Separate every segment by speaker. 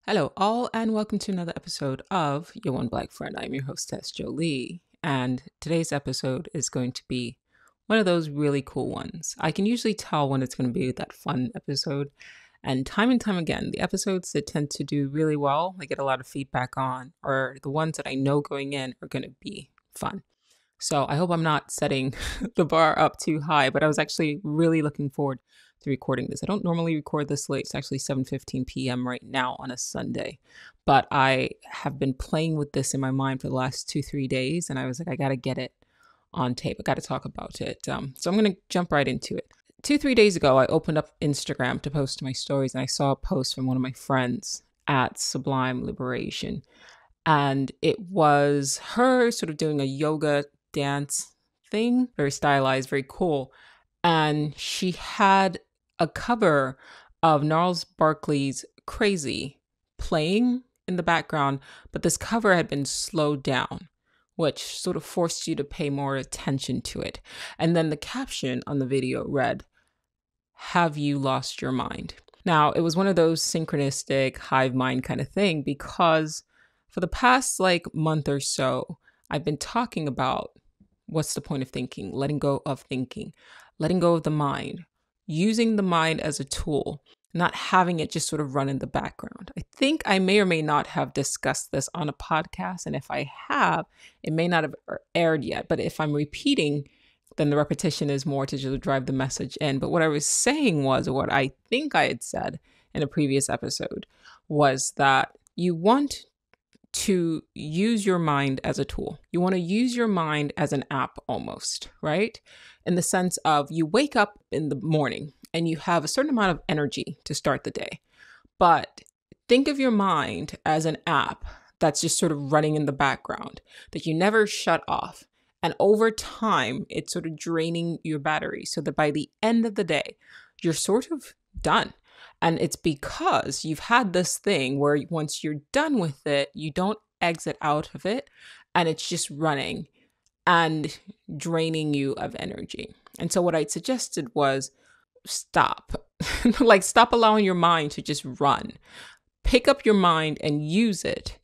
Speaker 1: Hello, all, and welcome to another episode of Your One Black Friend. I'm your hostess, Joli, and today's episode is going to be one of those really cool ones. I can usually tell when it's going to be that fun episode, and time again, the episodes that tend to do really well, I get a lot of feedback on, are the ones that I know going in are going to be fun. So I hope I'm not setting the bar up too high, but I was actually really looking forward to recording this. I don't normally record this late. It's actually 7:15 p.m. right now on a Sunday, but I have been playing with this in my mind for the last 2-3 days, and I was like, I got to get it on tape. I got to talk about it. So I'm going to jump right into it. 2-3 days ago, I opened up Instagram to post my stories, and I saw a post from one of my friends at Sublime Liberation. And it was her sort of doing a yoga dance thing, very stylized, very cool. And she had a cover of Gnarls Barkley's Crazy playing in the background, but this cover had been slowed down, which sort of forced you to pay more attention to it. And then the caption on the video read, "Have you lost your mind?" Now, it was one of those synchronistic hive mind kind of thing, because for the past month or so, I've been talking about what's the point of thinking, letting go of thinking, letting go of the mind, using the mind as a tool, not having it just sort of run in the background. I think I may or may not have discussed this on a podcast, and if I have, it may not have aired yet. But if I'm repeating, then the repetition is more to just drive the message in. But what I was saying was, or what I think I had said in a previous episode, was that you want to use your mind as a tool. You want to use your mind as an app almost, right? In the sense of you wake up in the morning and you have a certain amount of energy to start the day. But think of your mind as an app that's just sort of running in the background that you never shut off. And over time, it's sort of draining your battery so that by the end of the day, you're sort of done. And it's because you've had this thing where once you're done with it, you don't exit out of it, and it's just running and draining you of energy. And so what I suggested was stop. Stop allowing your mind to just run. Pick up your mind and use it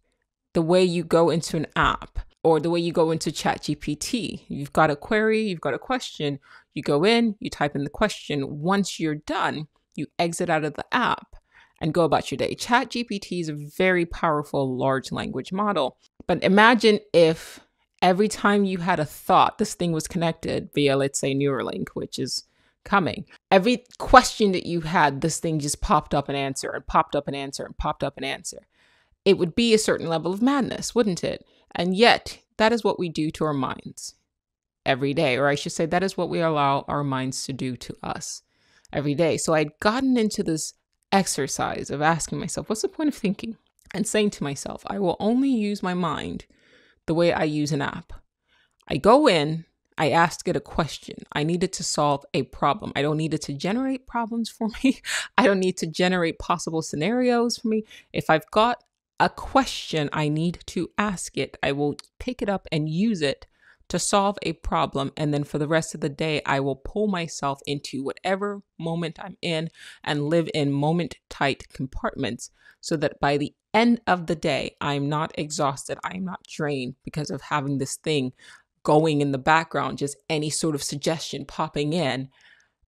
Speaker 1: the way you go into an app or the way you go into ChatGPT. You've got a query, you've got a question, you go in, you type in the question. Once you're done, you exit out of the app and go about your day. ChatGPT is a very powerful large language model. But imagine if every time you had a thought, this thing was connected via, let's say, Neuralink, which is coming. Every question that you had, this thing just popped up an answer and popped up an answer and popped up an answer. It would be a certain level of madness, wouldn't it? And yet, that is what we do to our minds every day. Or I should say, that is what we allow our minds to do to us every day. So I'd gotten into this exercise of asking myself, what's the point of thinking? And saying to myself, I will only use my mind the way I use an app. I go in, I ask it a question. I needed to solve a problem. I don't need it to generate problems for me. I don't need to generate possible scenarios for me. If I've got a question I need to ask it, I will pick it up and use it to solve a problem. And then for the rest of the day, I will pull myself into whatever moment I'm in and live in moment-tight compartments so that by the end of the day, I'm not exhausted. I'm not drained because of having this thing going in the background, just any sort of suggestion popping in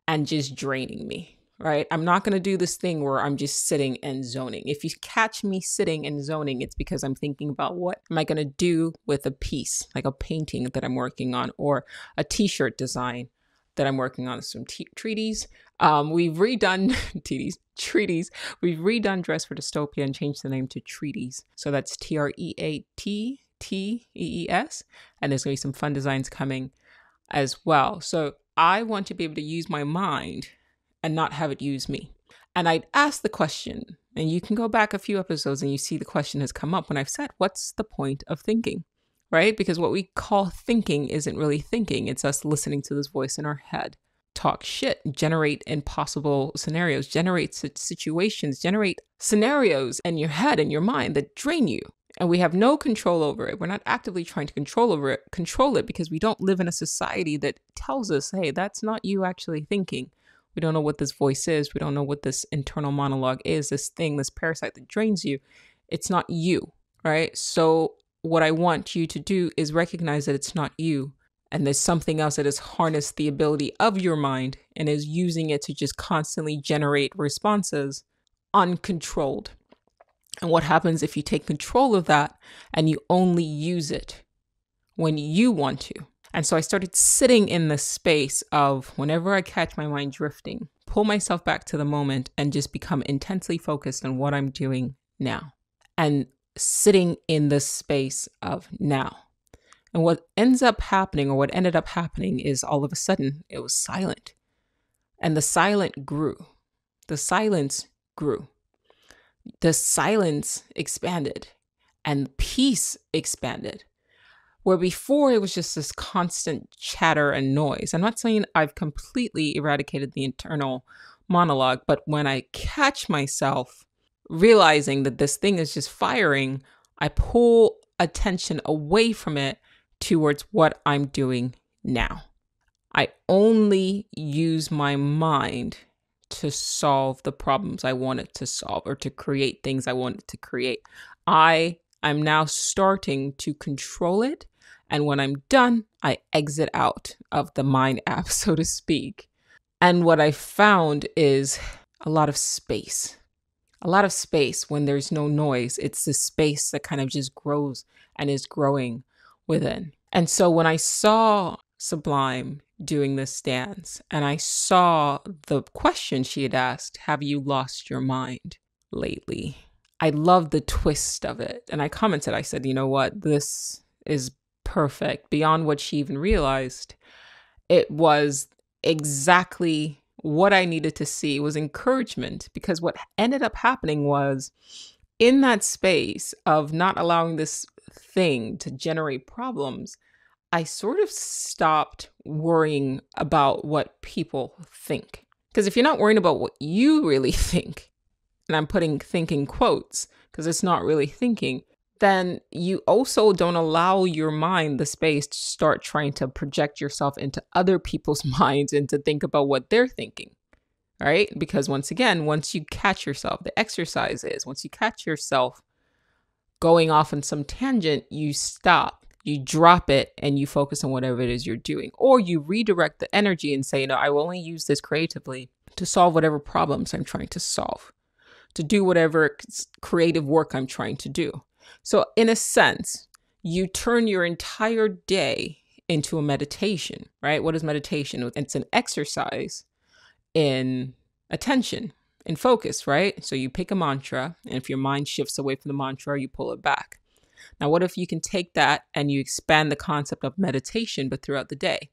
Speaker 1: and just draining me. Right? I'm not going to do this thing where I'm just sitting and zoning. If you catch me sitting and zoning, it's because I'm thinking about what am I going to do with a piece, like a painting that I'm working on or a t-shirt design that I'm working on. Some treaties. We've redone treaties. We've redone Dress for Dystopia and changed the name to Treaties. So that's TREATTEES. And there's going to be some fun designs coming as well. So I want to be able to use my mind and not have it use me. And I'd ask the question, and you can go back a few episodes and you see the question has come up when I've said, what's the point of thinking, right? Because what we call thinking isn't really thinking. It's us listening to this voice in our head, talk shit, generate impossible scenarios, generate situations, generate scenarios in your head and your mind that drain you. And we have no control over it. We're not actively trying to control it because we don't live in a society that tells us, hey, that's not you actually thinking. We don't know what this voice is. We don't know what this internal monologue is, this thing, this parasite that drains you. It's not you, right? So what I want you to do is recognize that it's not you. And there's something else that has harnessed the ability of your mind and is using it to just constantly generate responses uncontrolled. And what happens if you take control of that and you only use it when you want to? And so I started sitting in the space of whenever I catch my mind drifting, pull myself back to the moment and just become intensely focused on what I'm doing now. And sitting in the space of now. And what ends up happening, or what ended up happening, is all of a sudden it was silent. And the silence grew. The silence grew. The silence expanded. And peace expanded. Where before it was just this constant chatter and noise. I'm not saying I've completely eradicated the internal monologue, but when I catch myself realizing that this thing is just firing, I pull attention away from it towards what I'm doing now. I only use my mind to solve the problems I wanted to solve or to create things I wanted to create. I'm now starting to control it. And when I'm done, I exit out of the mind app, so to speak. And what I found is a lot of space. A lot of space when there's no noise. It's the space that kind of just grows and is growing within. And so when I saw Sublime doing this dance and I saw the question she had asked, have you lost your mind lately? I loved the twist of it. And I commented, I said, you know what? This is perfect. Beyond what she even realized, it was exactly what I needed to see. Was encouragement, because what ended up happening was in that space of not allowing this thing to generate problems, I sort of stopped worrying about what people think. Because if you're not worrying about what you really think, and I'm putting think in quotes because it's not really thinking, then you also don't allow your mind the space to start trying to project yourself into other people's minds and to think about what they're thinking, right? Because once again, once you catch yourself, the exercise is, once you catch yourself going off on some tangent, you stop, you drop it, and you focus on whatever it is you're doing. Or you redirect the energy and say, no, I will only use this creatively to solve whatever problems I'm trying to solve, to do whatever creative work I'm trying to do. So in a sense, you turn your entire day into a meditation, right? What is meditation? It's an exercise in attention and focus, right? So you pick a mantra, and if your mind shifts away from the mantra, you pull it back. Now, what if you can take that and you expand the concept of meditation, but throughout the day?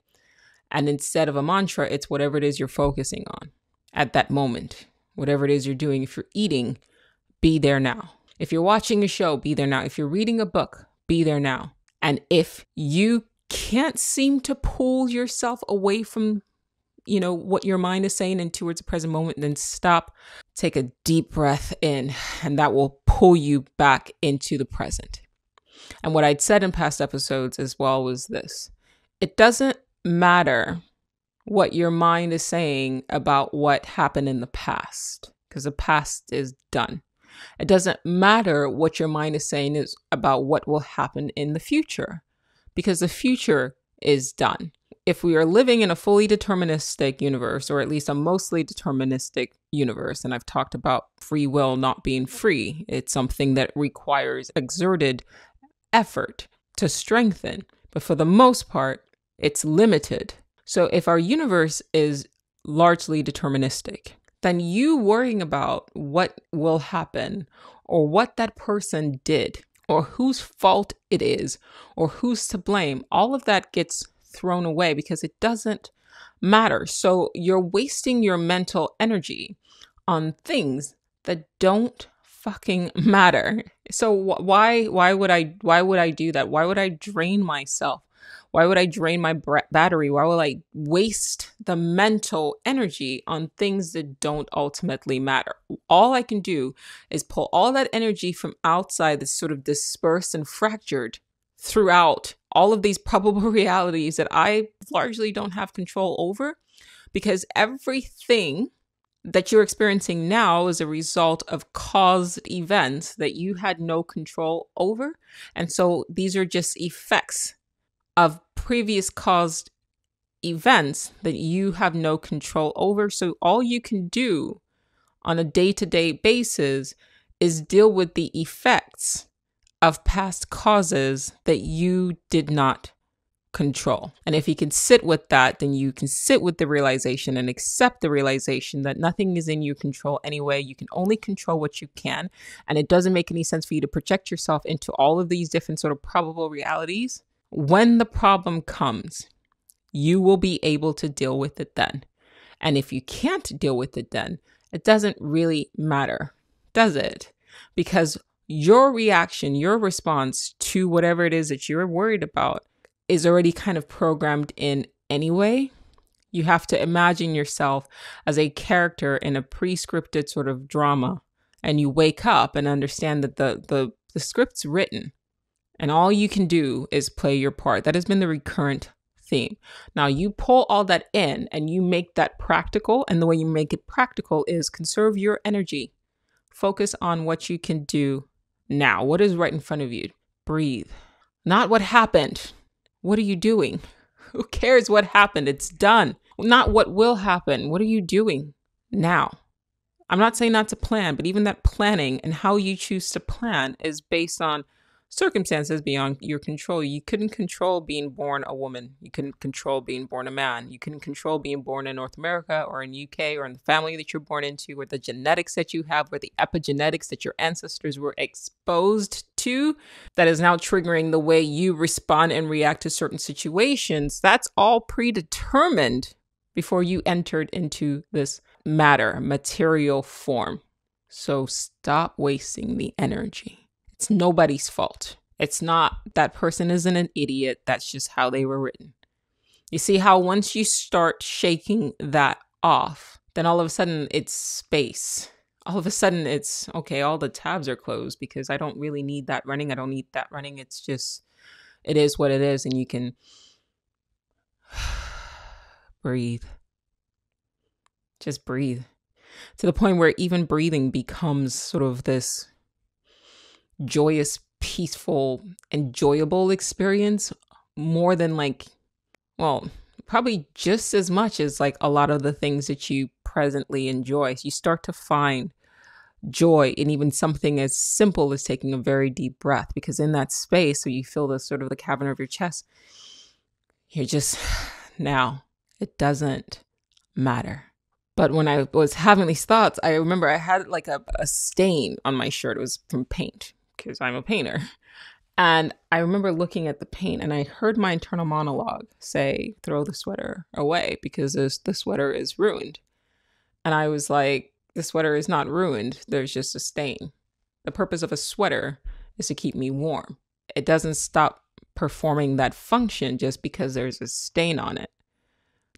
Speaker 1: And instead of a mantra, it's whatever it is you're focusing on at that moment. Whatever it is you're doing. If you're eating, be there now. If you're watching a show, be there now. If you're reading a book, be there now. And if you can't seem to pull yourself away from, what your mind is saying and towards the present moment, then stop, take a deep breath in, and that will pull you back into the present. And what I'd said in past episodes as well was this: it doesn't matter what your mind is saying about what happened in the past, because the past is done. It doesn't matter what your mind is saying is about what will happen in the future, because the future is done. If we are living in a fully deterministic universe, or at least a mostly deterministic universe, and I've talked about free will not being free, it's something that requires exerted effort to strengthen, but for the most part, it's limited. So if our universe is largely deterministic, then you worrying about what will happen or what that person did or whose fault it is or who's to blame, all of that gets thrown away because it doesn't matter. So you're wasting your mental energy on things that don't fucking matter. So why would I do that? Why would I drain myself? Why would I drain my battery? Why would I waste the mental energy on things that don't ultimately matter? All I can do is pull all that energy from outside that's sort of dispersed and fractured throughout all of these probable realities that I largely don't have control over, because everything that you're experiencing now is a result of caused events that you had no control over. And so these are just effects of previous caused events that you have no control over. So all you can do on a day-to-day basis is deal with the effects of past causes that you did not control. And if you can sit with that, then you can sit with the realization and accept the realization that nothing is in your control anyway. You can only control what you can. And it doesn't make any sense for you to project yourself into all of these different sort of probable realities. When the problem comes, you will be able to deal with it then. And if you can't deal with it then, it doesn't really matter, does it? Because your reaction, your response to whatever it is that you're worried about is already kind of programmed in anyway. You have to imagine yourself as a character in a pre-scripted sort of drama, and you wake up and understand that the script's written, and all you can do is play your part. That has been the recurrent theme. Now you pull all that in and you make that practical, and the way you make it practical is conserve your energy. Focus on what you can do now. What is right in front of you? Breathe. Not what happened. What are you doing? Who cares what happened? It's done. Not what will happen. What are you doing now? I'm not saying not to plan, but even that planning and how you choose to plan is based on circumstances beyond your control. You couldn't control being born a woman. You couldn't control being born a man. You couldn't control being born in North America or in UK or in the family that you're born into, or the genetics that you have, or the epigenetics that your ancestors were exposed to that is now triggering the way you respond and react to certain situations. That's all predetermined before you entered into this material form. So stop wasting the energy. It's nobody's fault. It's not, that person isn't an idiot. That's just how they were written. You see how once you start shaking that off, then all of a sudden it's space. All of a sudden it's, okay, all the tabs are closed because I don't really need that running. I don't need that running. It's just, it is what it is. And you can breathe. Just breathe. To the point where even breathing becomes sort of this joyous, peaceful, enjoyable experience, more than like, well, probably just as much as like a lot of the things that you presently enjoy. So you start to find joy in even something as simple as taking a very deep breath, because in that space where you feel the sort of the cavern of your chest, you're just, now it doesn't matter. But when I was having these thoughts, I remember I had like a stain on my shirt. It was from paint, because I'm a painter. And I remember looking at the paint and I heard my internal monologue say, throw the sweater away because the sweater is ruined. And I was like, the sweater is not ruined. There's just a stain. The purpose of a sweater is to keep me warm. It doesn't stop performing that function just because there's a stain on it.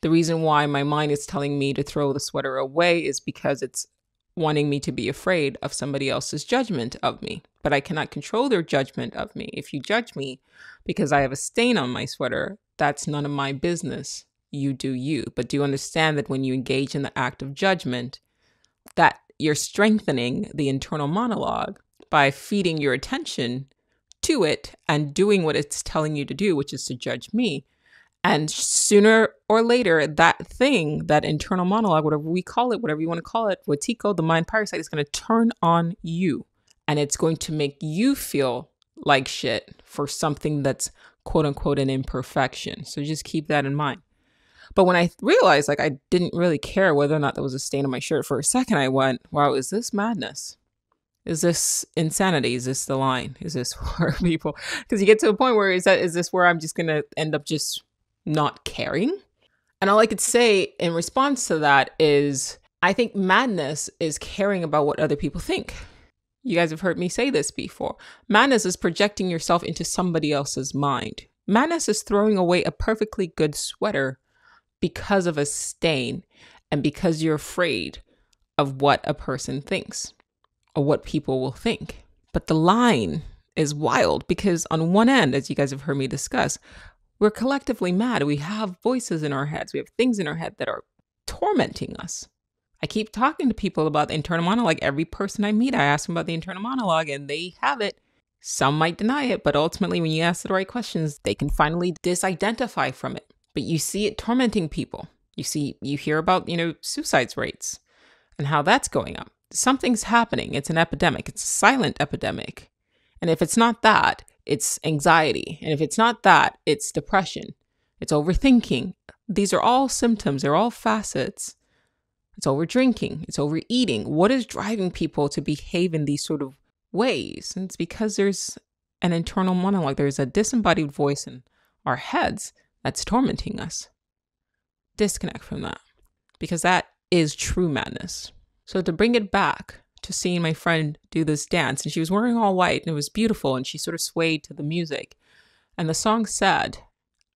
Speaker 1: The reason why my mind is telling me to throw the sweater away is because it's wanting me to be afraid of somebody else's judgment of me. But I cannot control their judgment of me. If you judge me because I have a stain on my sweater, that's none of my business. You do you. But do understand that when you engage in the act of judgment, that you're strengthening the internal monologue by feeding your attention to it and doing what it's telling you to do, which is to judge me. And sooner or later, that thing, that internal monologue, whatever we call it, whatever you want to call it, Wetiko, the mind parasite, is going to turn on you. And it's going to make you feel like shit for something that's quote unquote an imperfection. So just keep that in mind. But when I realized like I didn't really care whether or not there was a stain on my shirt, for a second I went, wow, is this madness? Is this insanity? Is this the line? Is this for people? Because you get to a point where is this where I'm just going to end up just not caring? And all I could say in response to that is, I think madness is caring about what other people think. You guys have heard me say this before. Madness is projecting yourself into somebody else's mind. Madness is throwing away a perfectly good sweater because of a stain and because you're afraid of what a person thinks or what people will think. But the line is wild because on one end, as you guys have heard me discuss, we're collectively mad. We have voices in our heads. We have things in our head that are tormenting us. I keep talking to people about the internal monologue. Every person I meet, I ask them about the internal monologue and they have it. Some might deny it, but ultimately when you ask the right questions, they can finally disidentify from it. But you see it tormenting people. You hear about, suicides rates and how that's going up. Something's happening. It's an epidemic. It's a silent epidemic. And if it's not that, it's anxiety. And if it's not that, it's depression. It's overthinking. These are all symptoms. They're all facets. It's over drinking. It's overeating. What is driving people to behave in these sort of ways? And it's because there's an internal monologue. There's a disembodied voice in our heads that's tormenting us. Disconnect from that, because that is true madness. So to bring it back to seeing my friend do this dance, and she was wearing all white and it was beautiful and she sort of swayed to the music. And the song said,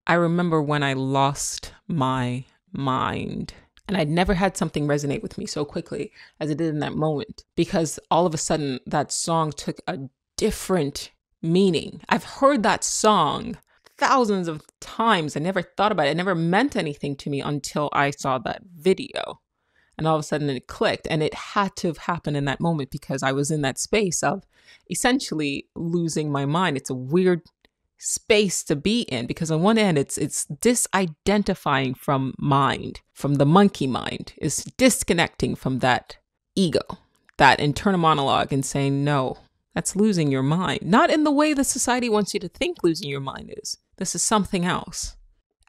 Speaker 1: I remember when I lost my mind. And I'd never had something resonate with me so quickly as it did in that moment, because all of a sudden that song took a different meaning. I've heard that song thousands of times. I never thought about it. It never meant anything to me until I saw that video. And all of a sudden it clicked, and it had to have happened in that moment because I was in that space of essentially losing my mind. It's a weird space to be in, because on one end it's disidentifying from mind, from the monkey mind. It's disconnecting from that ego, that internal monologue, and saying, no, that's losing your mind. Not in the way the society wants you to think losing your mind is. This is something else.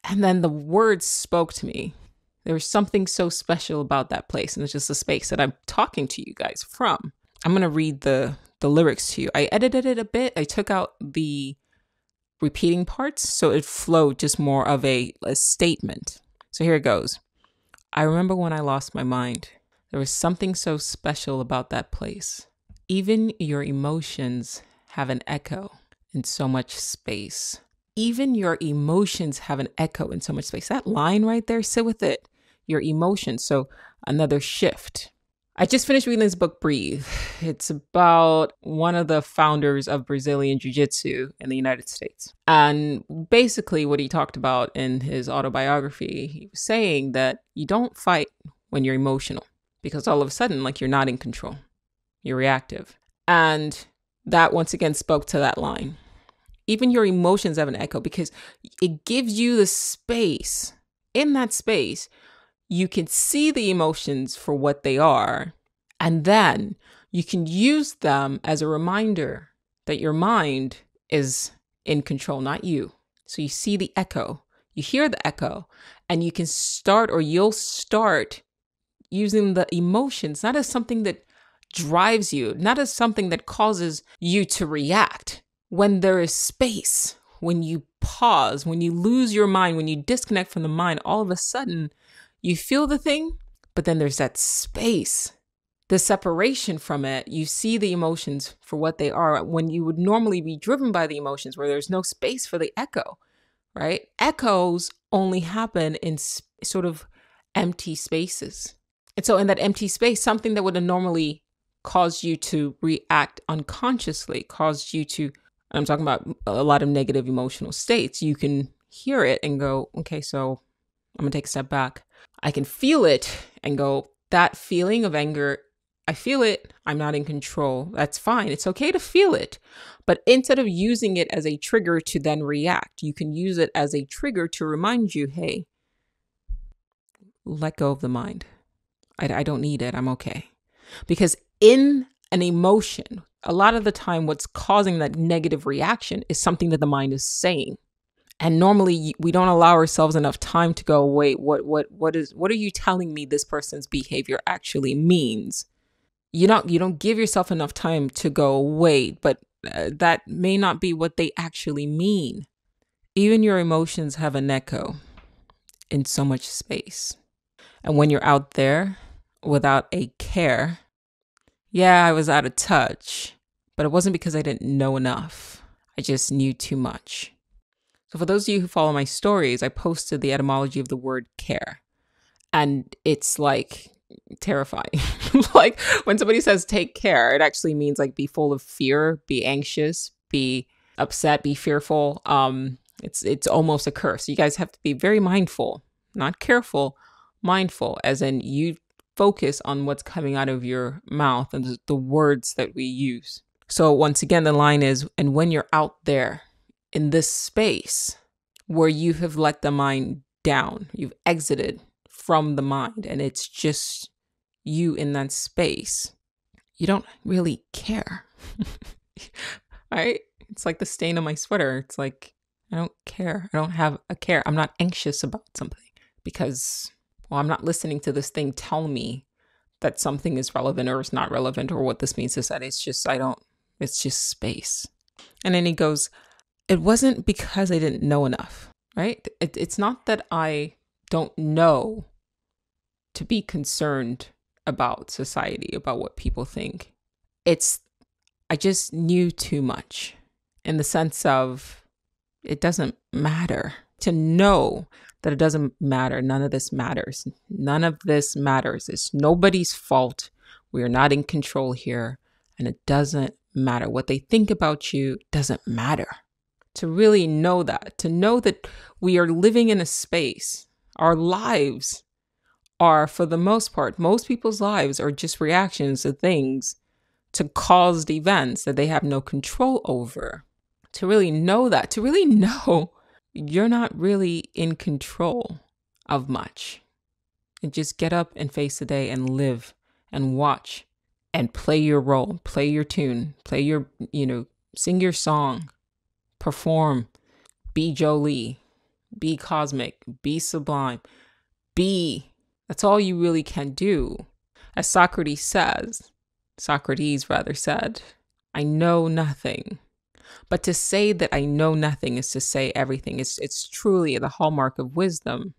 Speaker 1: And then the words spoke to me. There was something so special about that place, and it's just a space that I'm talking to you guys from. I'm going to read the lyrics to you. I edited it a bit. I took out the repeating parts so it flowed just more of a statement. So here it goes. I remember when I lost my mind. There was something so special about that place. Even your emotions have an echo in so much space. Even your emotions have an echo in so much space. That line right there, sit with it. Your emotions. So another shift. I just finished reading this book, Breathe. It's about one of the founders of Brazilian Jiu-Jitsu in the United States. And basically what he talked about in his autobiography, he was saying that you don't fight when you're emotional, because all of a sudden, like, you're not in control. You're reactive. And that once again spoke to that line. Even your emotions have an echo, because it gives you the space. In that space, you can see the emotions for what they are, and then you can use them as a reminder that your mind is in control, not you. So you see the echo, you hear the echo, and you can start, or you'll start using the emotions, not as something that drives you, not as something that causes you to react. When there is space, when you pause, when you lose your mind, when you disconnect from the mind, all of a sudden you feel the thing, but then there's that space, the separation from it. You see the emotions for what they are, when you would normally be driven by the emotions, where there's no space for the echo, right? Echoes only happen in sort of empty spaces. And so in that empty space, something that would have normally caused you to react unconsciously, caused you to, I'm talking about a lot of negative emotional states, you can hear it and go, okay, so I'm gonna take a step back. I can feel it and go, that feeling of anger, I feel it. I'm not in control. That's fine. It's okay to feel it. But instead of using it as a trigger to then react, you can use it as a trigger to remind you, hey, let go of the mind. I don't need it. I'm okay. Because in an emotion, a lot of the time, what's causing that negative reaction is something that the mind is saying. And normally we don't allow ourselves enough time to go, wait, what are you telling me this person's behavior actually means? You don't give yourself enough time to go, wait, but that may not be what they actually mean. Even your emotions have an echo in so much space. And when you're out there without a care, yeah, I was out of touch, but it wasn't because I didn't know enough. I just knew too much. So for those of you who follow my stories, I posted the etymology of the word care. And it's like terrifying. Like when somebody says take care, it actually means like be full of fear, be anxious, be upset, be fearful. It's almost a curse. You guys have to be very mindful, not careful, mindful, as in you focus on what's coming out of your mouth and the words that we use. So once again, the line is, and when you're out there in this space where you have let the mind down, you've exited from the mind, and it's just you in that space, you don't really care. Right? It's like the stain on my sweater. It's like, I don't care. I don't have a care. I'm not anxious about something because, well, I'm not listening to this thing tell me that something is relevant or is not relevant or what this means is that it's just, it's just space. And then he goes, it wasn't because I didn't know enough, right? It's not that I don't know to be concerned about society, about what people think. I just knew too much in the sense of it doesn't matter. To know that it doesn't matter. None of this matters. None of this matters. It's nobody's fault. We are not in control here. And it doesn't matter. What they think about you doesn't matter. To really know that, to know that we are living in a space, our lives are, for the most part, most people's lives are just reactions to things, to caused events that they have no control over. To really know that, to really know you're not really in control of much. And just get up and face the day and live and watch and play your role, play your tune, play your, sing your song, perform, be Joli, be cosmic, be sublime, be. That's all you really can do. As Socrates said, I know nothing. But to say that I know nothing is to say everything. It's truly the hallmark of wisdom.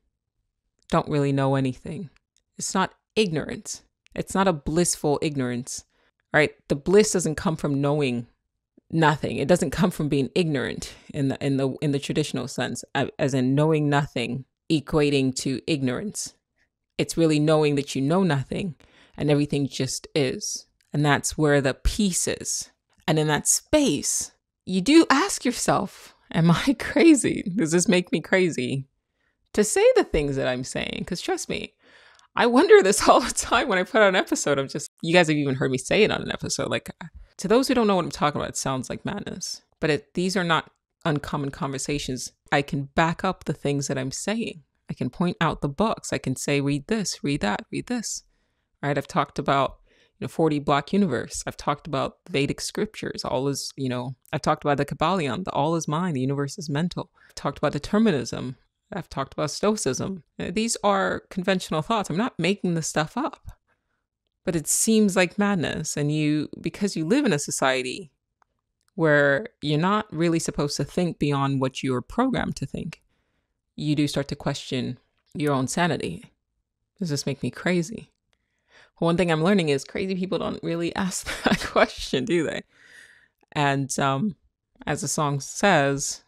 Speaker 1: Don't really know anything. It's not ignorance. It's not a blissful ignorance, right? The bliss doesn't come from knowing nothing. It doesn't come from being ignorant in the traditional sense, as in knowing nothing equating to ignorance. It's really knowing that you know nothing and everything just is. And that's where the peace is. And in that space, you do ask yourself, am I crazy? Does this make me crazy to say the things that I'm saying? Because trust me, I wonder this all the time when I put out an episode. You guys have even heard me say it on an episode. Like, to those who don't know what I'm talking about, it sounds like madness. But these are not uncommon conversations. I can back up the things that I'm saying. I can point out the books. I can say, read this, read that, read this. Right? I've talked about 40 block universe. I've talked about Vedic scriptures. All is, I've talked about the Kabbalion. The all is mind. The universe is mental. I've talked about determinism. I've talked about stoicism. These are conventional thoughts. I'm not making this stuff up. But it seems like madness. And because you live in a society where you're not really supposed to think beyond what you're programmed to think, you do start to question your own sanity. Does this make me crazy? One thing I'm learning is crazy people don't really ask that question, do they? And as the song says,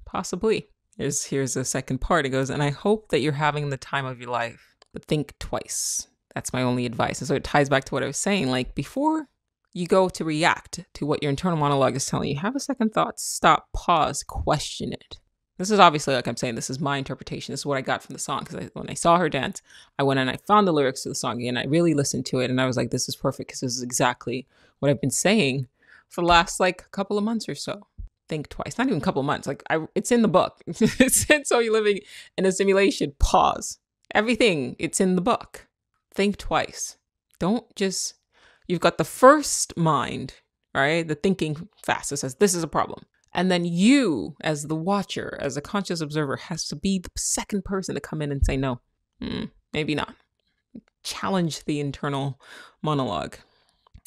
Speaker 1: possibly. Here's the second part. It goes, and I hope that you're having the time of your life, but think twice. That's my only advice. And so it ties back to what I was saying. Like, before you go to react to what your internal monologue is telling you, have a second thought, stop, pause, question it. This is obviously, like I'm saying, this is my interpretation. This is what I got from the song. Because when I saw her dance, I went and I found the lyrics to the song again. I really listened to it. And I was like, this is perfect. Because this is exactly what I've been saying for the last couple of months or so. Think twice. Not even a couple of months. It's in the book. It's in So You're Living in a Simulation. Pause. Everything. It's in the book. Think twice. Don't just... You've got the first mind, right? The thinking fast. It says, this is a problem. And then you, as the watcher, as a conscious observer, has to be the second person to come in and say, no, maybe not. Challenge the internal monologue.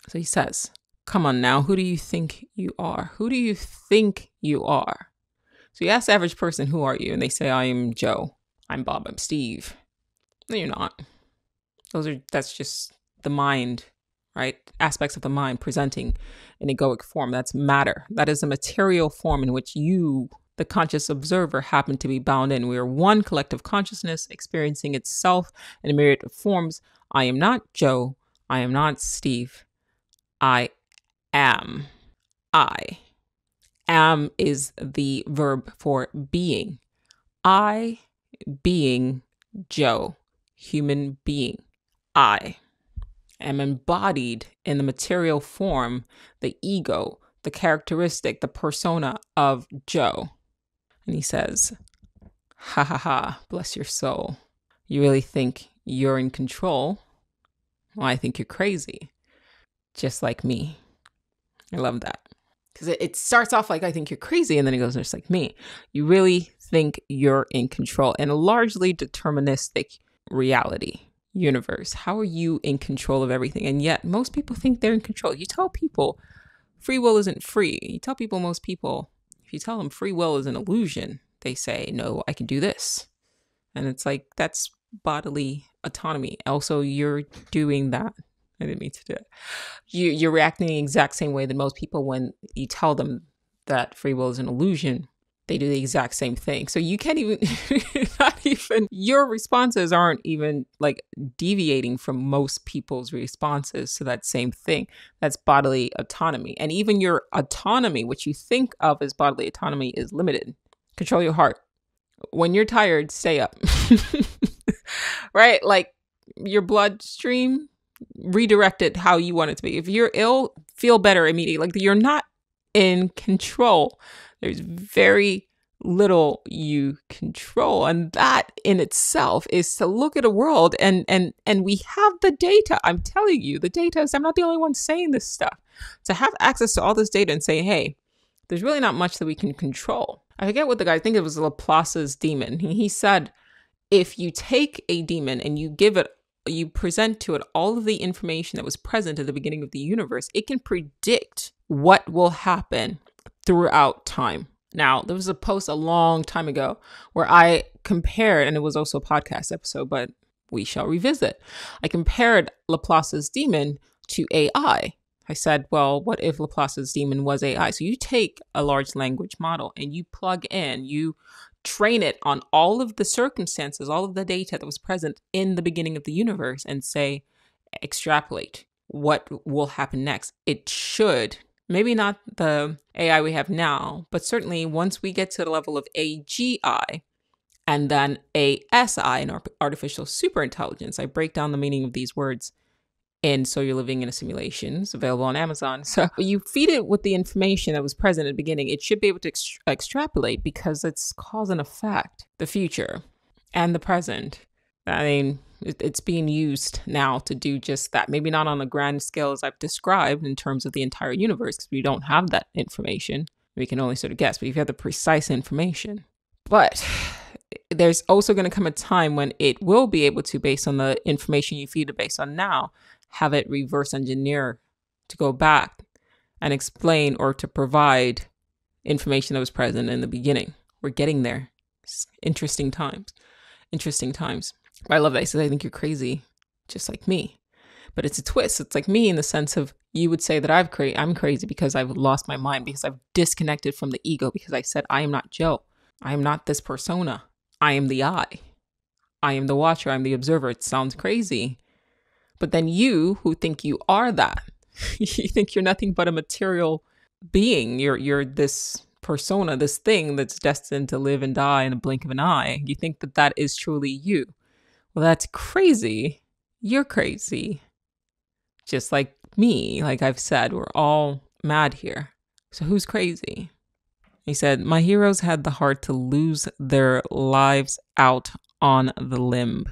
Speaker 1: So he says, come on now, who do you think you are? Who do you think you are? So you ask the average person, who are you? And they say, I am Joe. I'm Bob. I'm Steve. No, you're not. That's just the mind, right? Aspects of the mind presenting in egoic form. That's matter. That is a material form in which you, the conscious observer, happen to be bound in. We are one collective consciousness experiencing itself in a myriad of forms. I am not Joe. I am not Steve. I am. I am is the verb for being. I being Joe human being. I am embodied in the material form, the ego, the characteristic, the persona of Joe. And he says, ha ha ha, bless your soul. You really think you're in control? Well, I think you're crazy. Just like me. I love that. Because it starts off like, I think you're crazy, and then it goes just like me. You really think you're in control in a largely deterministic reality universe. How are you in control of everything? And yet most people think they're in control. You tell people free will isn't free. You tell people, most people, if you tell them free will is an illusion, they say, no, I can do this. And it's like, that's bodily autonomy. Also, you're doing that. I didn't mean to do it. You're reacting the exact same way that most people, when you tell them that free will is an illusion, they do the exact same thing. So you can't even, your responses aren't even like deviating from most people's responses to that same thing. That's bodily autonomy. And even your autonomy, which you think of as bodily autonomy, is limited. Control your heart. When you're tired, stay up. Right? Like your bloodstream, redirect it how you want it to be. If you're ill, feel better immediately. Like, you're not in control. There's very little you control. And that in itself is to look at a world and we have the data. I'm telling you, the data is, I'm not the only one saying this stuff. To have access to all this data and say, hey, there's really not much that we can control. I forget what the guy, I think it was Laplace's demon. He said, if you take a demon and you present to it all of the information that was present at the beginning of the universe, it can predict what will happen throughout time. Now, there was a post a long time ago where I compared, and it was also a podcast episode, but we shall revisit. I compared Laplace's demon to AI. I said, well, what if Laplace's demon was AI? So you take a large language model and you plug in, you train it on all of the circumstances, all of the data that was present in the beginning of the universe, and say, extrapolate what will happen next. It should, maybe not the AI we have now, but certainly once we get to the level of AGI and then ASI, an artificial superintelligence. I break down the meaning of these words in So You're Living in a Simulation. It's available on Amazon. So you feed it with the information that was present at the beginning. It should be able to extrapolate, because it's cause and effect, the future and the present. I mean, it's being used now to do just that. Maybe not on a grand scale as I've described in terms of the entire universe, because we don't have that information. We can only sort of guess, but if you have the precise information. But there's also going to come a time when it will be able to, based on the information you feed it based on now, have it reverse engineer to go back and explain or to provide information that was present in the beginning. We're getting there. It's interesting times. Interesting times. But I love that. He says, I think you're crazy, just like me. But it's a twist. It's like me in the sense of, you would say that I'm crazy because I've lost my mind, because I've disconnected from the ego, because I said, I am not Joe. I am not this persona. I am the I. I am the watcher. I'm the observer. It sounds crazy. But then you, who think you are that, you think you're nothing but a material being. You're this persona, this thing that's destined to live and die in a blink of an eye. You think that that is truly you. Well, that's crazy. You're crazy. Just like me, like I've said, we're all mad here. So who's crazy? He said, my heroes had the heart to lose their lives out on the limb.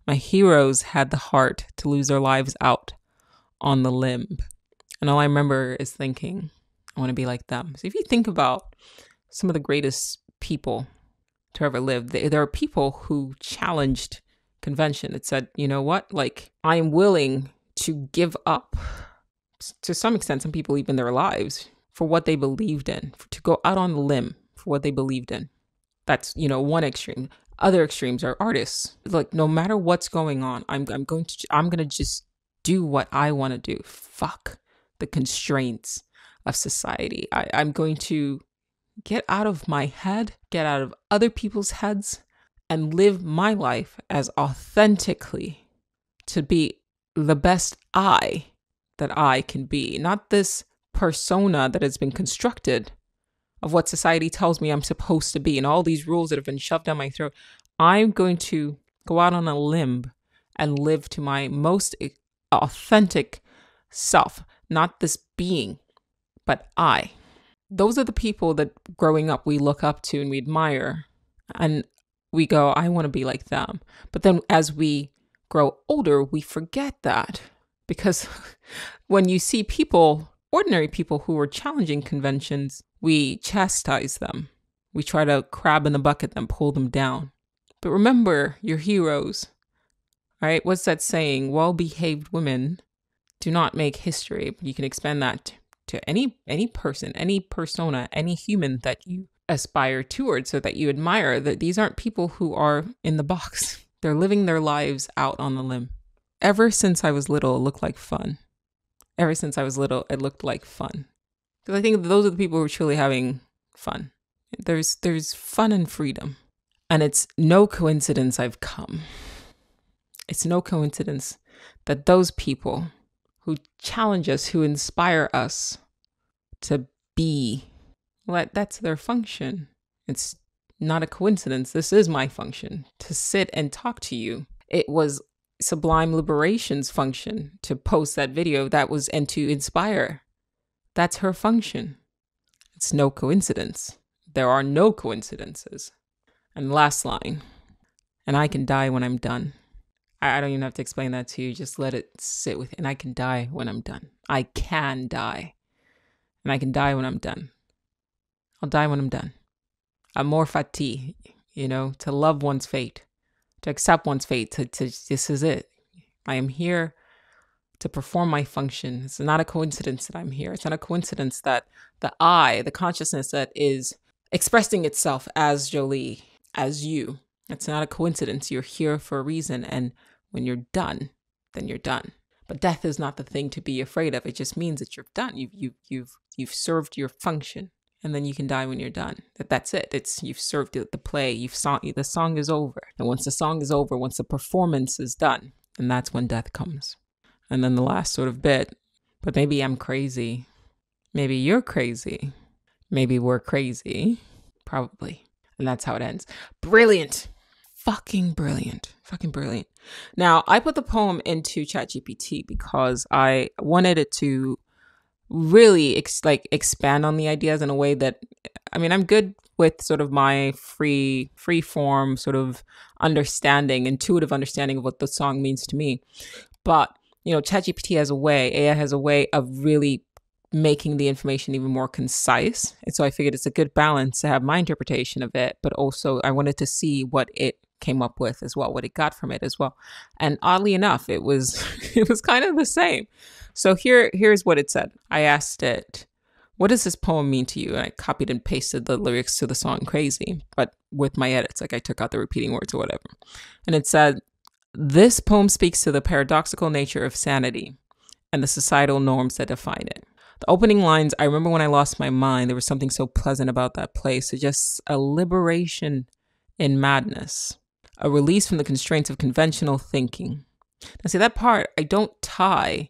Speaker 1: My heroes had the heart to lose their lives out on the limb. And all I remember is thinking, I want to be like them. So if you think about some of the greatest people to ever live, there are people who challenged convention. It said, you know what? Like, I am willing to give up, to some extent, some people even their lives, for what they believed in, to go out on the limb for what they believed in. That's, one extreme. Other extremes are artists. Like, no matter what's going on, I'm going to just do what I want to do. Fuck the constraints of society. I'm going to get out of my head, get out of other people's heads, and live my life as authentically, to be the best I that I can be. Not this persona that has been constructed of what society tells me I'm supposed to be, and all these rules that have been shoved down my throat. I'm going to go out on a limb and live to my most authentic self, not this being, but I. Those are the people that growing up we look up to and we admire, and we go, I want to be like them. But then as we grow older, we forget that, because when you see people, ordinary people who are challenging conventions, we chastise them. We try to crab in the bucket them, pull them down. But remember your heroes, right? What's that saying? Well-behaved women do not make history. You can expand that to any person, any persona, any human that you aspire towards, so that you admire, that these aren't people who are in the box. They're living their lives out on the limb. Ever since I was little, it looked like fun. Ever since I was little, it looked like fun. Because I think those are the people who are truly having fun. There's fun and freedom. And it's no coincidence I've come. It's no coincidence that those people who challenge us, who inspire us to be, well, that's their function. It's not a coincidence. This is my function, to sit and talk to you. It was Sublime Liberation's function to post that video, and to inspire. That's her function. It's no coincidence. There are no coincidences. And last line, and I can die when I'm done. I don't even have to explain that to you. Just let it sit with you. And I can die when I'm done. I can die. And I can die when I'm done. I'll die when I'm done. Amor fati, to love one's fate, to accept one's fate, to this is it. I am here to perform my function. It's not a coincidence that I'm here. It's not a coincidence that the I, the consciousness that is expressing itself as Joli, as you, it's not a coincidence. You're here for a reason. And when you're done, then you're done. But death is not the thing to be afraid of. It just means that you're done. You've served your function, and then you can die when you're done. That's it. You've served the play. The song is over. And once the song is over, once the performance is done, and that's when death comes. And then the last sort of bit, but maybe I'm crazy. Maybe you're crazy. Maybe we're crazy. Probably. And that's how it ends. Brilliant. Fucking brilliant. Fucking brilliant. Now, I put the poem into ChatGPT because I wanted it to really expand on the ideas in a way that, I'm good with sort of my free form sort of intuitive understanding of what the song means to me. But, ChatGPT AI has a way of really making the information even more concise. And so I figured it's a good balance to have my interpretation of it, but also I wanted to see what it came up with as well, what it got from it as well. And oddly enough, it was kind of the same. So here's what it said. I asked it, what does this poem mean to you? And I copied and pasted the lyrics to the song Crazy, but with my edits, I took out the repeating words or whatever. And it said, this poem speaks to the paradoxical nature of sanity and the societal norms that define it. The opening lines, I remember when I lost my mind, there was something so pleasant about that place. It's just a liberation in madness, a release from the constraints of conventional thinking. Now see, that part, I don't tie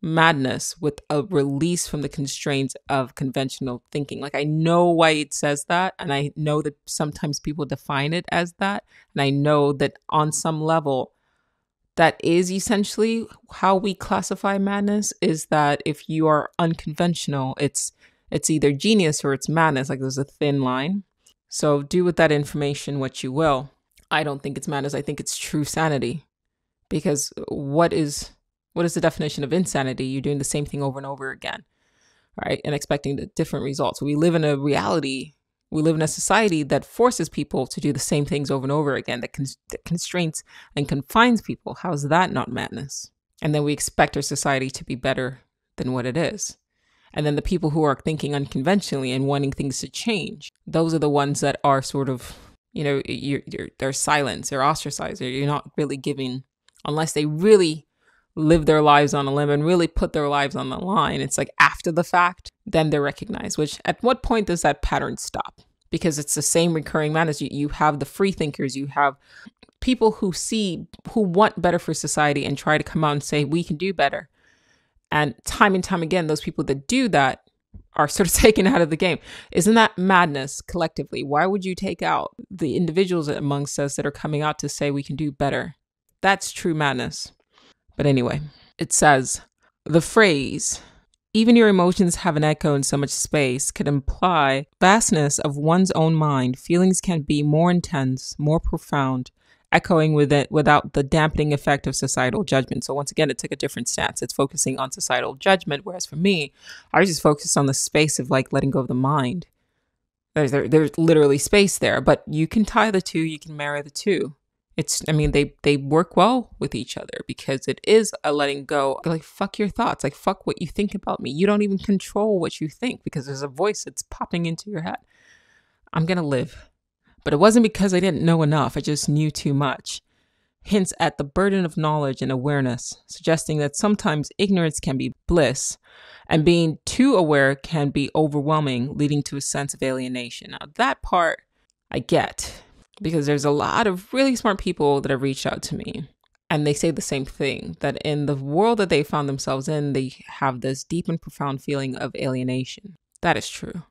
Speaker 1: madness with a release from the constraints of conventional thinking. I know why it says that, and I know that sometimes people define it as that, and I know that on some level, that is essentially how we classify madness, is that if you are unconventional, it's either genius or it's madness. There's a thin line. So do with that information what you will. I don't think it's madness. I think it's true sanity. Because what is the definition of insanity? You're doing the same thing over and over again, right? And expecting the different results. We live in a society that forces people to do the same things over and over again, that constrains and confines people. How is that not madness? And then we expect our society to be better than what it is. And then the people who are thinking unconventionally and wanting things to change, those are the ones that are sort of, they're silenced, they're ostracized, you're not really giving, unless they really live their lives on a limb and really put their lives on the line. It's after the fact, then they're recognized, which at what point does that pattern stop? Because it's the same recurring madness. You have the free thinkers, you have people who want better for society and try to come out and say, we can do better. And time again, those people that do that are sort of taken out of the game. Isn't that madness collectively? Why would you take out the individuals amongst us that are coming out to say we can do better? That's true madness. But anyway, it says, the phrase, even your emotions have an echo in so much space, could imply vastness of one's own mind. Feelings can be more intense, more profound, echoing with it without the dampening effect of societal judgment. So once again, it took a different stance. It's focusing on societal judgment, whereas for me, I just focused on the space of like letting go of the mind. There's literally space there, but you can tie the two, you can marry the two. They work well with each other because it is a letting go. Like, fuck your thoughts. Like, fuck what you think about me. You don't even control what you think because there's a voice that's popping into your head. I'm going to live. But it wasn't because I didn't know enough. I just knew too much. Hints at the burden of knowledge and awareness, suggesting that sometimes ignorance can be bliss and being too aware can be overwhelming, leading to a sense of alienation. Now, that part I get. Because there's a lot of really smart people that have reached out to me and they say the same thing, that in the world that they found themselves in, they have this deep and profound feeling of alienation. That is true.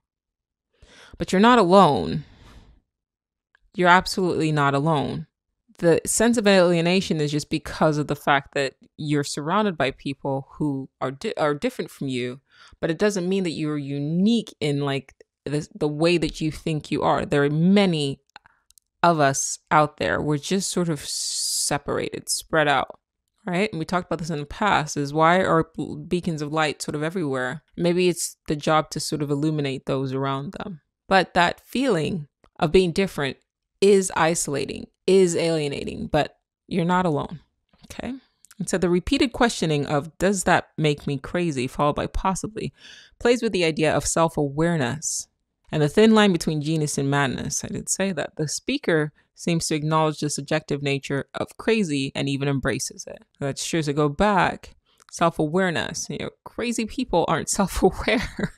Speaker 1: But you're not alone. You're absolutely not alone. The sense of alienation is just because of the fact that you're surrounded by people who are different from you, but it doesn't mean that you're unique in like the way that you think you are. There are many of us out there. We're just sort of separated, spread out, right? And we talked about this in the past, is why are beacons of light sort of everywhere? Maybe it's the job to sort of illuminate those around them. But that feeling of being different is isolating, is alienating, but you're not alone, okay? And so the repeated questioning of, does that make me crazy, followed by possibly, plays with the idea of self-awareness and the thin line between genius and madness. I did say that. The speaker seems to acknowledge the subjective nature of crazy and even embraces it. That's true. So go back. Self-awareness. Crazy people aren't self-aware.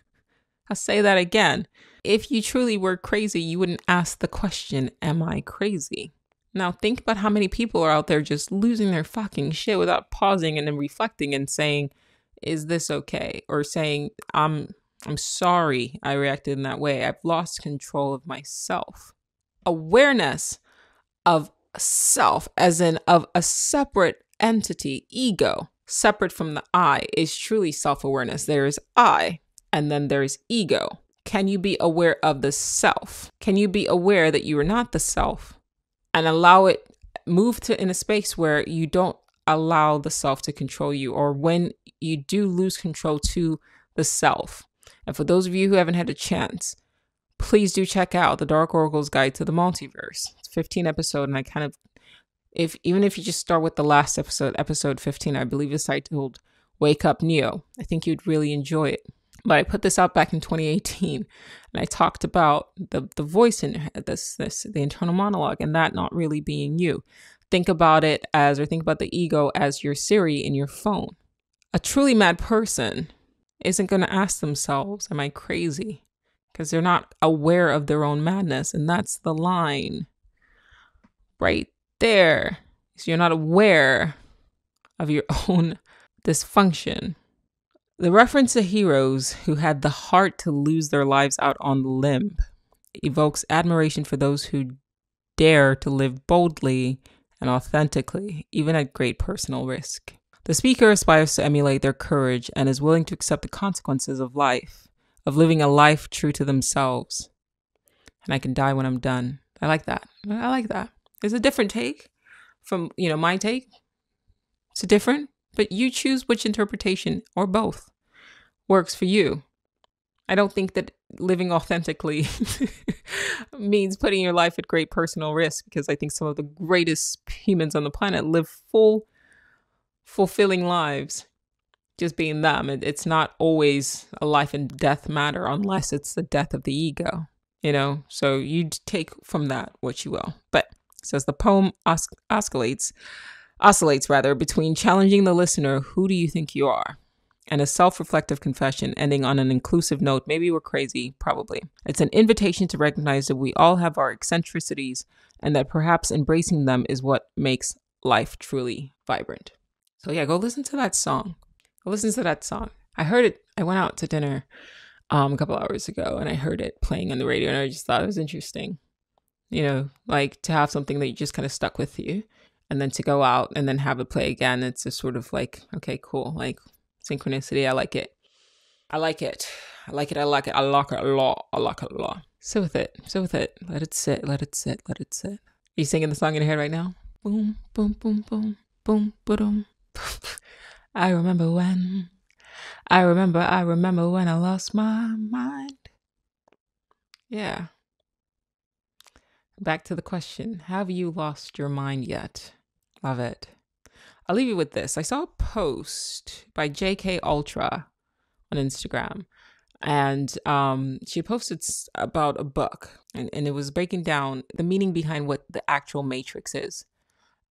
Speaker 1: I'll say that again. If you truly were crazy, you wouldn't ask the question, am I crazy? Now think about how many people are out there just losing their fucking shit without pausing and then reflecting and saying, is this okay? Or saying, I'm sorry I reacted in that way. I've lost control of myself. Awareness of self, as in of a separate entity, ego, separate from the I, is truly self-awareness. There is I, and then there is ego. Can you be aware of the self? Can you be aware that you are not the self and allow it, move to in a space where you don't allow the self to control you, or when you do lose control to the self? And for those of you who haven't had a chance, please do check out The Dark Oracle's Guide to the Multiverse. It's 15 episode, and I kind of, even if you just start with the last episode 15, I believe it's titled Wake Up Neo. I think you'd really enjoy it. But I put this out back in 2018, and I talked about the voice in your head, the internal monologue, and that not really being you. Think about it as, or think about the ego as your Siri in your phone. A truly mad person isn't going to ask themselves, am I crazy? Because they're not aware of their own madness. And that's the line right there. So you're not aware of your own dysfunction. The reference to heroes who had the heart to lose their lives out on the limb evokes admiration for those who dare to live boldly and authentically, even at great personal risk. The speaker aspires to emulate their courage and is willing to accept the consequences of life, of living a life true to themselves. And I can die when I'm done. I like that. I like that. It's a different take from, my take. It's different, but you choose which interpretation or both works for you. I don't think that living authentically means putting your life at great personal risk, because I think some of the greatest humans on the planet live full, fulfilling lives, just being them. It's not always a life and death matter unless it's the death of the ego, so you take from that what you will. But it says the poem oscillates between challenging the listener, who do you think you are, and a self-reflective confession ending on an inclusive note. Maybe we're crazy, probably. It's an invitation to recognize that we all have our eccentricities and that perhaps embracing them is what makes life truly vibrant. So yeah, go listen to that song. I heard it. I went out to dinner a couple hours ago and I heard it playing on the radio and I just thought it was interesting. Like to have something that you just kind of stuck with you. and then to go out and then have it play again. It's just sort of like, okay, cool. Like synchronicity. I like it. I like it. I like it. I like it. I like it a lot. I like it a lot. So with it. So with it. Let it sit. Let it sit. Let it sit. Are you singing the song in your head right now? Boom, boom, boom, boom, boom, boom. I remember when I lost my mind. Yeah. Back to the question. Have you lost your mind yet? Love it. I'll leave you with this. I saw a post by JK Ultra on Instagram, and she posted about a book, and it was breaking down the meaning behind what the actual matrix is.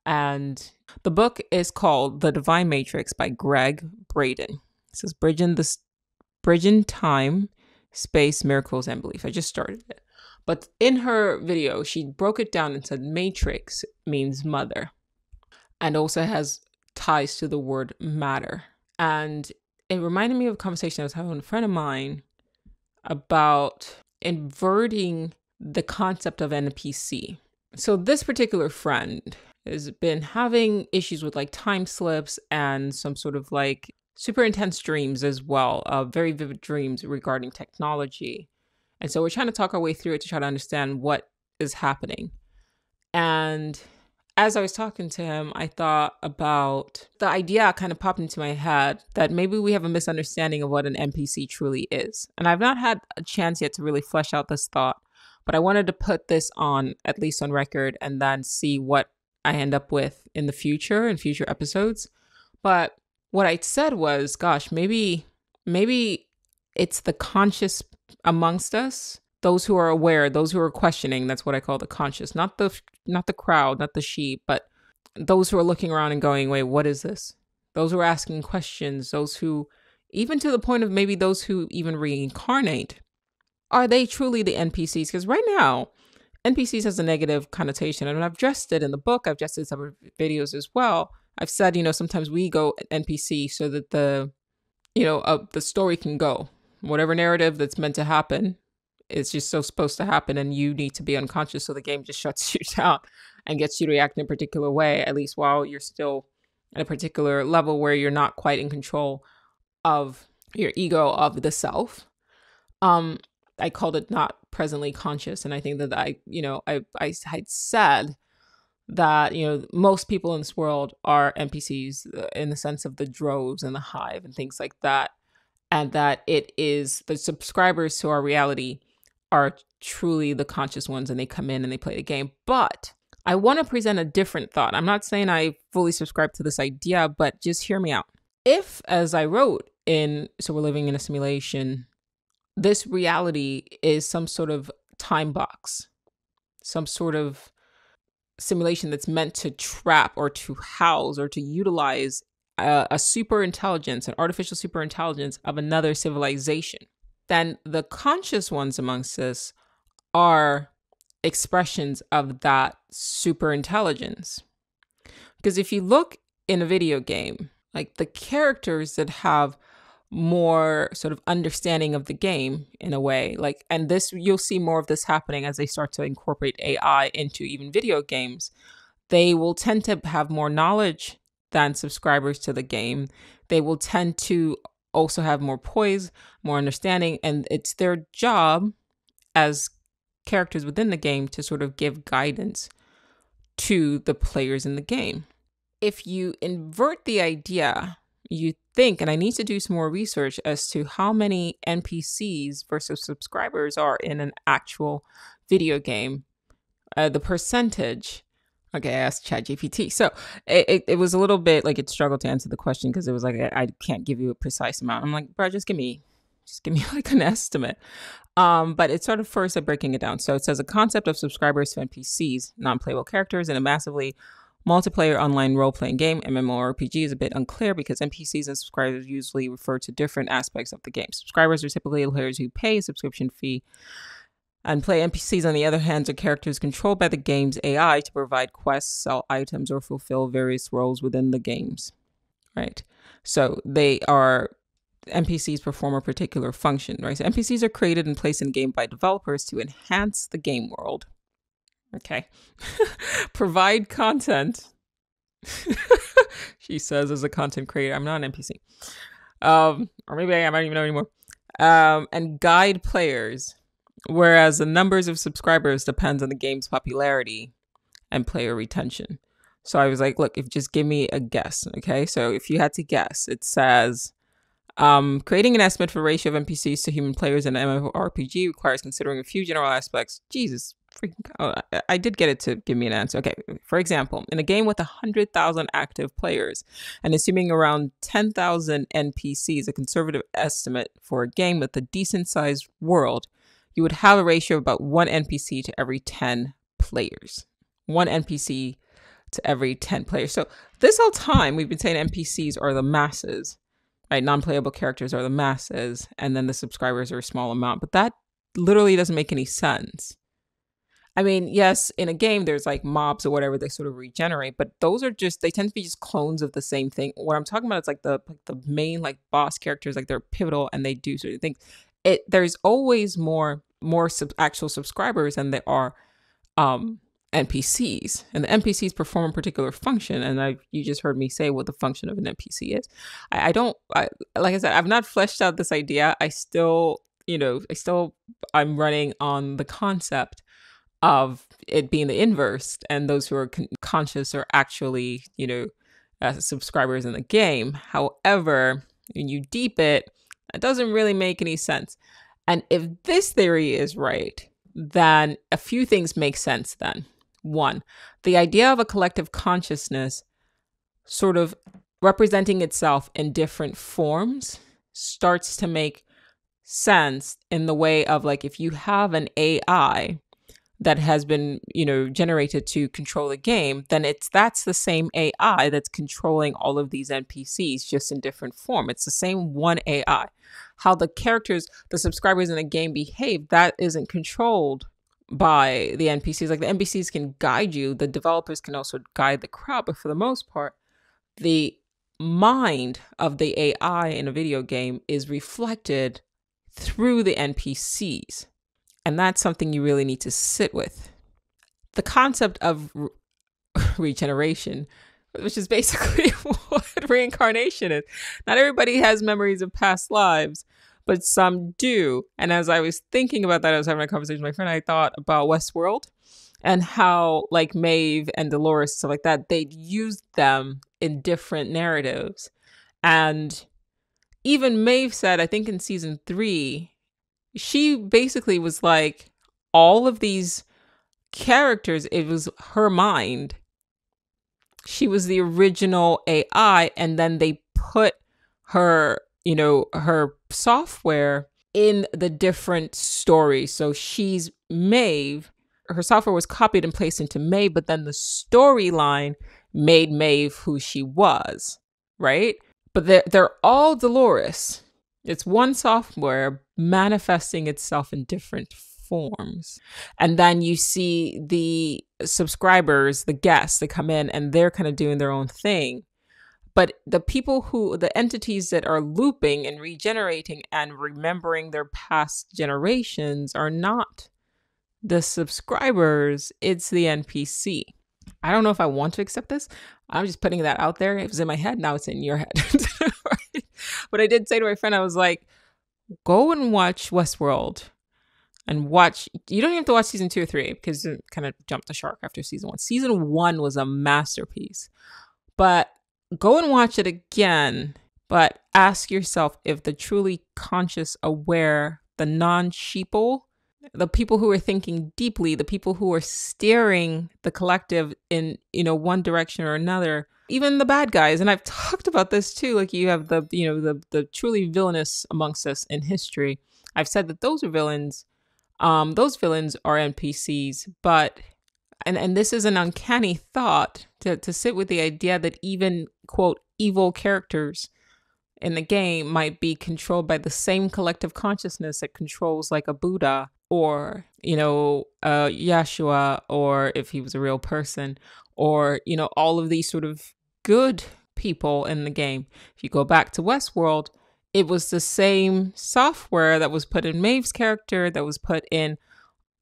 Speaker 1: And the book is called The Divine Matrix by Greg Braden. It says Bridging Time, Space, Miracles, and Belief. I just started it. But in her video, she broke it down and said matrix means mother, and also has ties to the word matter. And it reminded me of a conversation I was having with a friend of mine about inverting the concept of NPC. So this particular friend has been having issues with like time slips and some sort of like super intense dreams as well, very vivid dreams regarding technology. And so we're trying to talk our way through it to try to understand what is happening. And as I was talking to him, I thought about the idea kind of popped into my head that maybe we have a misunderstanding of what an NPC truly is. And I've not had a chance yet to really flesh out this thought, but I wanted to put this on, at least on record, and then see what I end up with in the future, in future episodes. But what I said was, gosh, maybe it's the conscious amongst us, those who are aware, those who are questioning. That's what I call the conscious, not the crowd, not the sheep, but those who are looking around and going, wait, what is this? Those who are asking questions, those who, even to the point of maybe those who even reincarnate, are they truly the NPCs? Because right now, NPCs has a negative connotation, and I've addressed it in the book. I've addressed it in some videos as well. I've said, sometimes we go NPC so that the story can go. Whatever narrative that's meant to happen, it's just so supposed to happen, and you need to be unconscious, so the game just shuts you down and gets you to react in a particular way, at least while you're still at a particular level where you're not quite in control of your ego, of the self. I called it not presently conscious, and I think that I had said that most people in this world are NPCs in the sense of the droves and the hive and things like that. And that it is the subscribers to our reality are truly the conscious ones, and they come in and they play the game. But I want to present a different thought. I'm not saying I fully subscribe to this idea, but just hear me out. If, as I wrote in So We're Living in a Simulation, this reality is some sort of time box, some sort of simulation that's meant to trap or to house or to utilize a super intelligence, an artificial super intelligence of another civilization, then the conscious ones amongst us are expressions of that super intelligence. Because if you look in a video game, like the characters that have more sort of understanding of the game in a way, like, and this, you'll see more of this happening as they start to incorporate AI into even video games, they will tend to have more knowledge than subscribers to the game. They will tend to also have more poise, more understanding, and it's their job as characters within the game to sort of give guidance to the players in the game. If you invert the idea, you think, and I need to do some more research as to how many NPCs versus subscribers are in an actual video game, the percentage. Okay, I asked ChatGPT. So it was a little bit like it struggled to answer the question because it was like, I can't give you a precise amount. I'm like, bro, just give me like an estimate. But it started first at breaking it down. So it says a concept of subscribers to NPCs, non-playable characters, in a massively multiplayer online role-playing game, MMORPG, is a bit unclear because NPCs and subscribers usually refer to different aspects of the game. Subscribers are typically players who pay a subscription fee, and play NPCs, on the other hand, are characters controlled by the game's AI to provide quests, sell items, or fulfill various roles within the games, right? So NPCs perform a particular function, right? So NPCs are created and placed in a game by developers to enhance the game world, okay? Provide content, She says as a content creator. I'm not an NPC. Or maybe I don't even know anymore. And guide players, whereas the numbers of subscribers depends on the game's popularity and player retention. So I was like, look, if just give me a guess, okay? So if you had to guess, it says creating an estimate for the ratio of NPCs to human players in an MMORPG requires considering a few general aspects. Jesus, freaking! Oh, I did get it to give me an answer. Okay, for example, in a game with 100,000 active players and assuming around 10,000 NPCs, a conservative estimate for a game with a decent-sized world, you would have a ratio of about 1 NPC to every 10 players. 1 NPC to every 10 players. So this whole time we've been saying NPCs are the masses. Right, non-playable characters are the masses, and then the subscribers are a small amount. But that literally doesn't make any sense. I mean, yes, in a game, there's like mobs or whatever, they sort of regenerate, but those are just, they tend to be just clones of the same thing. What I'm talking about is like the main like boss characters, like they're pivotal and they do certain things. There's always more actual subscribers than there are NPCs, and the NPCs perform a particular function. And you just heard me say what the function of an NPC is. Like I said, I've not fleshed out this idea. I'm running on the concept of it being the inverse, and those who are conscious are actually, subscribers in the game. However, when you deep it doesn't really make any sense. And if this theory is right, then a few things make sense then. One, the idea of a collective consciousness sort of representing itself in different forms starts to make sense in the way of like, if you have an AI that has been, generated to control the game, then that's the same AI that's controlling all of these NPCs just in different form. It's the same one AI. How the characters, the subscribers in the game behave, that isn't controlled by the NPCs. Like the NPCs can guide you, the developers can also guide the crowd, but for the most part, the mind of the AI in a video game is reflected through the NPCs. And that's something you really need to sit with. The concept of regeneration, which is basically what reincarnation is. Not everybody has memories of past lives, but some do. And as I was thinking about that, I was having a conversation with my friend, I thought about Westworld and how like Maeve and Dolores, stuff like that, they'd used them in different narratives. And even Maeve said, I think in season 3, she basically was like, all of these characters, it was her mind. She was the original AI, and then they put her, her software in the different stories. So she's Maeve. Her software was copied and placed into Maeve, but then the storyline made Maeve who she was, right? But they're all Dolores. It's one software manifesting itself in different forms. And then you see the subscribers, the guests that come in, and they're kind of doing their own thing. But the entities that are looping and regenerating and remembering their past generations are not the subscribers, it's the NPC. I don't know if I want to accept this. I'm just putting that out there. It was in my head, now it's in your head. Right? But I did say to my friend, I was like, go and watch Westworld and watch. You don't even have to watch season 2 or 3 because it kind of jumped the shark after season 1. Season 1 was a masterpiece. But go and watch it again. But ask yourself if the truly conscious, aware, the non-sheeple, the people who are thinking deeply, the people who are steering the collective in, one direction or another, even the bad guys. And I've talked about this too. Like you have the truly villainous amongst us in history. I've said that those are villains. Those villains are NPCs, but, and this is an uncanny thought to sit with the idea that even, quote, evil characters in the game might be controlled by the same collective consciousness that controls like a Buddha or, Yeshua, or if he was a real person, or, all of these sort of good people in the game. If you go back to Westworld, it was the same software that was put in Maeve's character, that was put in,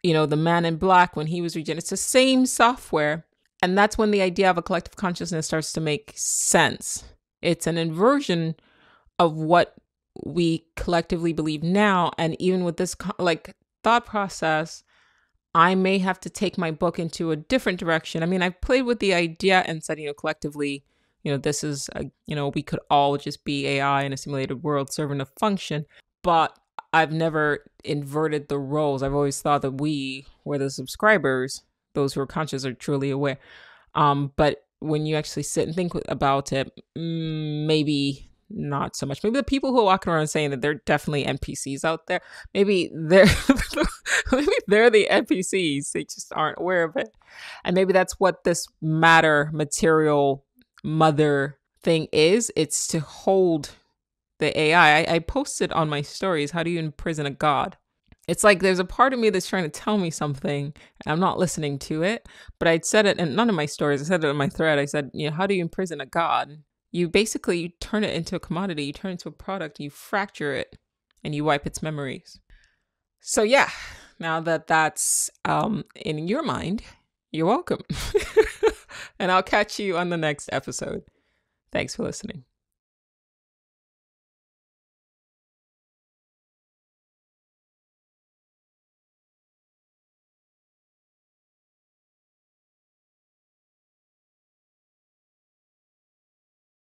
Speaker 1: the Man in Black when he was regenerated. It's the same software. And that's when the idea of a collective consciousness starts to make sense. It's an inversion of what we collectively believe now. And even with this thought process, I may have to take my book into a different direction. I mean, I've played with the idea and said, collectively, this is, we could all just be AI in a simulated world serving a function. But I've never inverted the roles. I've always thought that we were the subscribers, those who are conscious are truly aware. But when you actually sit and think about it, maybe not so much. Maybe the people who are walking around saying that they're definitely NPCs out there, maybe they're the NPCs. They just aren't aware of it. And maybe that's what this matter, material, mother thing is. It's to hold the AI. I posted on my stories, how do you imprison a god? It's like there's a part of me that's trying to tell me something and I'm not listening to it. But I'd said it in none of my stories. I said it in my thread. I said, how do you imprison a god? You turn it into a commodity. You turn it into a product. You fracture it and you wipe its memories. So yeah, now that that's in your mind, you're welcome. And I'll catch you on the next episode. Thanks for listening.